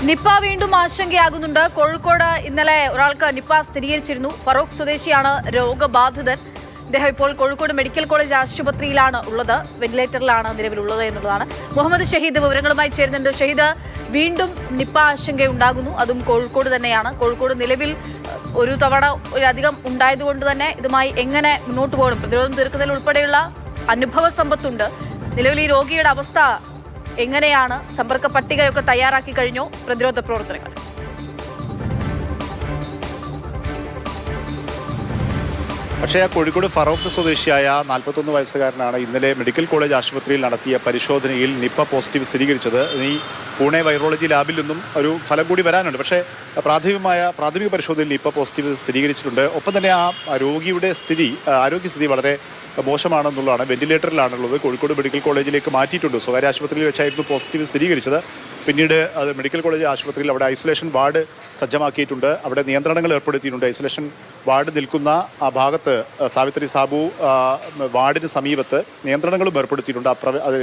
Nipah വീണ്ടും ആശങ്കയാകുന്നുണ്ട്. കോഴിക്കോട് ഇന്നലെ ഒരാൾക്ക് നിപ്പ സ്ഥിരീകരിച്ചിരുന്നു. ഫറോക്ക് സ്വദേശിയാണ് രോഗബാധിതൻ. അദ്ദേഹം ഇപ്പോൾ കോഴിക്കോട് മെഡിക്കൽ കോളേജ് ആശുപത്രിയിലാണ് ഉള്ളത്. വെന്റിലേറ്ററിലാണ് നിലവിലുള്ളത് എന്നുള്ളതാണ്. മുഹമ്മദ് ഷഹീദ് വിവരങ്ങളുമായി ചേരുന്നുണ്ട്. ഷഹീദ്, വീണ്ടും നിപ്പ ആശങ്കയുണ്ടാകുന്നു, അതും കോഴിക്കോട് തന്നെയാണ്. കോഴിക്കോട് നിലവിൽ ഒരു തവണ അധികം ഉണ്ടായതുകൊണ്ട് തന്നെ ഇതുമായി എങ്ങനെ മുന്നോട്ട് പോകണം, പ്രതിരോധം തീർക്കുന്നതിൽ ഉൾപ്പെടെയുള്ള അനുഭവ സമ്പത്തുണ്ട്. നിലവിൽ ഈ രോഗിയുടെ അവസ്ഥ എങ്ങനെയാണ്? സമ്പർക്ക പട്ടികയൊക്കെ തയ്യാറാക്കി കഴിഞ്ഞോ പ്രതിരോധ പ്രവർത്തനങ്ങൾ? പക്ഷേ കോഴിക്കോട് ഫറോക്ക് സ്വദേശിയായ 41 വയസ്സുകാരനാണ് ഇന്നലെ മെഡിക്കൽ കോളേജ് ആശുപത്രിയിൽ നടത്തിയ പരിശോധനയിൽ നിപ്പ പോസിറ്റീവ് സ്ഥിരീകരിച്ചത്. ഈ പൂനെ വൈറോളജി ലാബിൽ നിന്നും ഒരു ഫലം കൂടി വരാനുണ്ട്. പക്ഷേ പ്രാഥമിക പരിശോധനയിൽ നിപ്പ പോസിറ്റീവ് സ്ഥിരീകരിച്ചിട്ടുണ്ട്. ഒപ്പം തന്നെ ആ രോഗിയുടെ ആരോഗ്യസ്ഥിതി വളരെ മോശമാണെന്നുള്ളതാണ്. വെന്റിലേറ്ററിലാണുള്ളത്. കോഴിക്കോട് മെഡിക്കൽ കോളേജിലേക്ക് മാറ്റിയിട്ടുണ്ട്. സ്വകാര്യ ആശുപത്രിയിൽ വെച്ചായിരുന്നു പോസിറ്റീവ് സ്ഥിരീകരിച്ചത്. പിന്നീട് അത് മെഡിക്കൽ കോളേജ് ആശുപത്രിയിൽ അവിടെ ഐസൊലേഷൻ വാർഡ് സജ്ജമാക്കിയിട്ടുണ്ട്. അവിടെ നിയന്ത്രണങ്ങൾ ഏർപ്പെടുത്തിയിട്ടുണ്ട്. ഐസൊലേഷൻ വാർഡ് നിൽക്കുന്ന ആ ഭാഗത്ത് സാവിത്രി സാബു വാർഡിന് സമീപത്ത് നിയന്ത്രണങ്ങളും ഏർപ്പെടുത്തിയിട്ടുണ്ട്.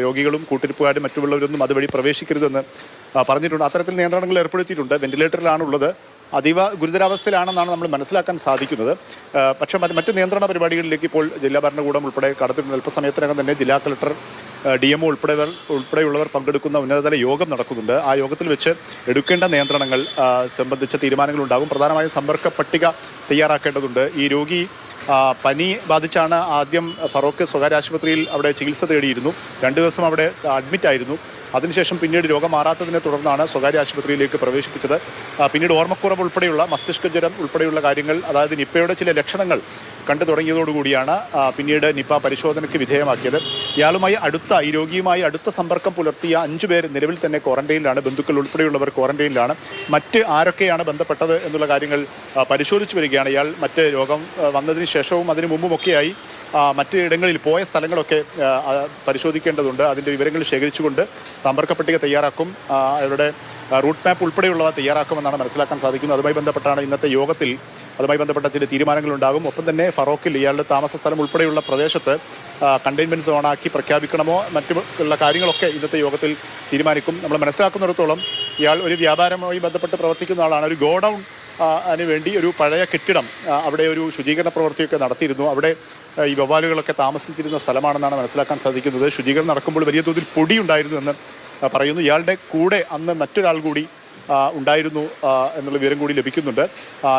രോഗികളും കൂട്ടിരിപ്പുകാരും മറ്റുള്ളവരൊന്നും അതുവഴി പ്രവേശിക്കരുതെന്ന് പറഞ്ഞിട്ടുണ്ട്. അത്തരത്തിൽ നിയന്ത്രണങ്ങൾ ഏർപ്പെടുത്തിയിട്ടുണ്ട്. വെന്റിലേറ്ററിലാണുള്ളത്. അതീവ ഗുരുതരാവസ്ഥയിലാണെന്നാണ് നമ്മൾ മനസ്സിലാക്കാൻ സാധിക്കുന്നത്. പക്ഷേ മറ്റ് നിയന്ത്രണ പരിപാടികളിലേക്ക് ഇപ്പോൾ ജില്ലാ ഭരണകൂടം ഉൾപ്പെടെ കടത്തിയിട്ടുണ്ട്. അല്പസമയത്തിനകം തന്നെ ജില്ലാ കളക്ടർ, DMO ഉൾപ്പെടെയുള്ളവർ പങ്കെടുക്കുന്ന ഉന്നതതല യോഗം നടക്കുന്നുണ്ട്. ആ യോഗത്തിൽ വെച്ച് എടുക്കേണ്ട നിയന്ത്രണങ്ങൾ സംബന്ധിച്ച തീരുമാനങ്ങളുണ്ടാകും. പ്രധാനമായും സമ്പർക്ക പട്ടിക തയ്യാറാക്കേണ്ടതുണ്ട്. ഈ രോഗി പനി ബാധിച്ചാണ് ആദ്യം ഫറോക്ക് സ്വകാര്യ ആശുപത്രിയിൽ അവിടെ ചികിത്സ തേടിയിരുന്നു. 2 ദിവസം അവിടെ അഡ്മിറ്റായിരുന്നു. അതിനുശേഷം പിന്നീട് രോഗം മാറാത്തതിനെ തുടർന്നാണ് സ്വകാര്യ ആശുപത്രിയിലേക്ക് പ്രവേശിപ്പിച്ചത്. പിന്നീട് ഓർമ്മക്കുറവ് ഉൾപ്പെടെയുള്ള മസ്തിഷ്ക ജ്വരം ഉൾപ്പെടെയുള്ള കാര്യങ്ങൾ, അതായത് നിപ്പയുടെ ചില ലക്ഷണങ്ങൾ കണ്ടു തുടങ്ങിയതോടുകൂടിയാണ് പിന്നീട് നിപ്പ പരിശോധനയ്ക്ക് വിധേയമാക്കിയത്. ഈ രോഗിയുമായി അടുത്ത സമ്പർക്കം പുലർത്തിയ 5 പേർ നിലവിൽ തന്നെ ക്വാറന്റൈനിലാണ്. ബന്ധുക്കൾ ഉൾപ്പെടെയുള്ളവർ ക്വാറന്റൈനിലാണ്. മറ്റ് ആരൊക്കെയാണ് ബന്ധപ്പെട്ടത് എന്നുള്ള കാര്യങ്ങൾ പരിശോധിച്ചു വരികയാണ്. ഇയാൾ മറ്റ് രോഗം വന്നതിന് ശേഷവും അതിനു മുമ്പുമൊക്കെയായി മറ്റ് ഇടങ്ങളിൽ പോയ സ്ഥലങ്ങളൊക്കെ പരിശോധിക്കേണ്ടതുണ്ട്. അതിൻ്റെ വിവരങ്ങൾ ശേഖരിച്ചുകൊണ്ട് സമ്പർക്ക പട്ടിക തയ്യാറാക്കും. അവരുടെ റൂട്ട് മാപ്പ് ഉൾപ്പെടെയുള്ളവ തയ്യാറാക്കുമെന്നാണ് മനസ്സിലാക്കാൻ സാധിക്കുന്നത്. അതുമായി ബന്ധപ്പെട്ടാണ് ഇന്നത്തെ യോഗത്തിൽ അതുമായി ബന്ധപ്പെട്ട ചില തീരുമാനങ്ങളുണ്ടാകും. ഒപ്പം തന്നെ ഫറോക്കിൽ ഇയാളുടെ താമസ സ്ഥലം ഉൾപ്പെടെയുള്ള പ്രദേശത്ത് കണ്ടെയ്ൻമെൻറ്റ് സോണാക്കി പ്രഖ്യാപിക്കണമോ മറ്റുള്ള കാര്യങ്ങളൊക്കെ ഇന്നത്തെ യോഗത്തിൽ തീരുമാനിക്കും. നമ്മൾ മനസ്സിലാക്കുന്നിടത്തോളം ഇയാൾ ഒരു വ്യാപാരവുമായി ബന്ധപ്പെട്ട് പ്രവർത്തിക്കുന്ന ആളാണ്. ഒരു ഗോഡൗൺ വേണ്ടി ഒരു പഴയ കെട്ടിടം, അവിടെ ഒരു ശുചീകരണ പ്രവൃത്തിയൊക്കെ നടത്തിയിരുന്നു. അവിടെ ഈ വവ്വാലുകളൊക്കെ താമസിച്ചിരുന്ന സ്ഥലമാണെന്നാണ് മനസ്സിലാക്കാൻ സാധിക്കുന്നത്. ശുചീകരണം നടക്കുമ്പോൾ വലിയ തോതിൽ പൊടിയുണ്ടായിരുന്നു എന്ന് പറയുന്നു. ഇയാളുടെ കൂടെ അന്ന് മറ്റൊരാൾ കൂടി ഉണ്ടായിരുന്നു എന്നുള്ള വിവരം കൂടി ലഭിക്കുന്നുണ്ട്.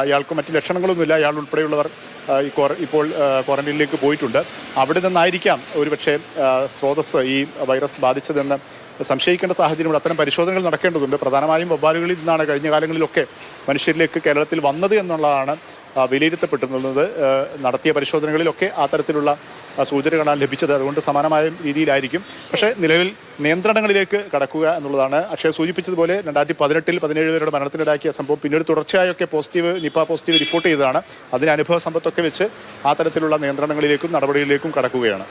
ഇയാൾക്ക് മറ്റ് ലക്ഷണങ്ങളൊന്നുമില്ല. ഇയാൾ ഉൾപ്പെടെയുള്ളവർ ഇപ്പോൾ ക്വാറന്റൈനിലേക്ക് പോയിട്ടുണ്ട്. അവിടെ നിന്നായിരിക്കാം ഒരുപക്ഷെ സ്രോതസ് ഈ വൈറസ് ബാധിച്ചതെന്ന് സംശയിക്കേണ്ട സാഹചര്യമുണ്ട്. അത്തരം പരിശോധനകൾ നടക്കേണ്ടതുണ്ട്. പ്രധാനമായും വവ്വാലുകളിൽ നിന്നാണ് കഴിഞ്ഞ കാലങ്ങളിലൊക്കെ മനുഷ്യരിലേക്ക് കേരളത്തിൽ വന്നത് എന്നുള്ളതാണ് വിലയിരുത്തപ്പെട്ടുള്ളത്. നടത്തിയ പരിശോധനകളിലൊക്കെ ആ തരത്തിലുള്ള സൂചനകളാണ് ലഭിച്ചത്. അതുകൊണ്ട് സമാനമായ രീതിയിലായിരിക്കും. പക്ഷേ നിലവിൽ നിയന്ത്രണങ്ങളിലേക്ക് കടക്കുക എന്നുള്ളതാണ്. അക്ഷയ സൂചിപ്പിച്ചതുപോലെ 2018-ൽ 17 പേരുടെ മരണത്തിനിടയാക്കിയ സംഭവം പിന്നീട് തുടർച്ചയായൊക്കെ നിപ്പ പോസിറ്റീവ് റിപ്പോർട്ട് ചെയ്തതാണ്. അതിന് അനുഭവ സമ്പത്തൊക്കെ വെച്ച് ആ തരത്തിലുള്ള നിയന്ത്രണങ്ങളിലേക്കും നടപടികളിലേക്കും കടക്കുകയാണ്.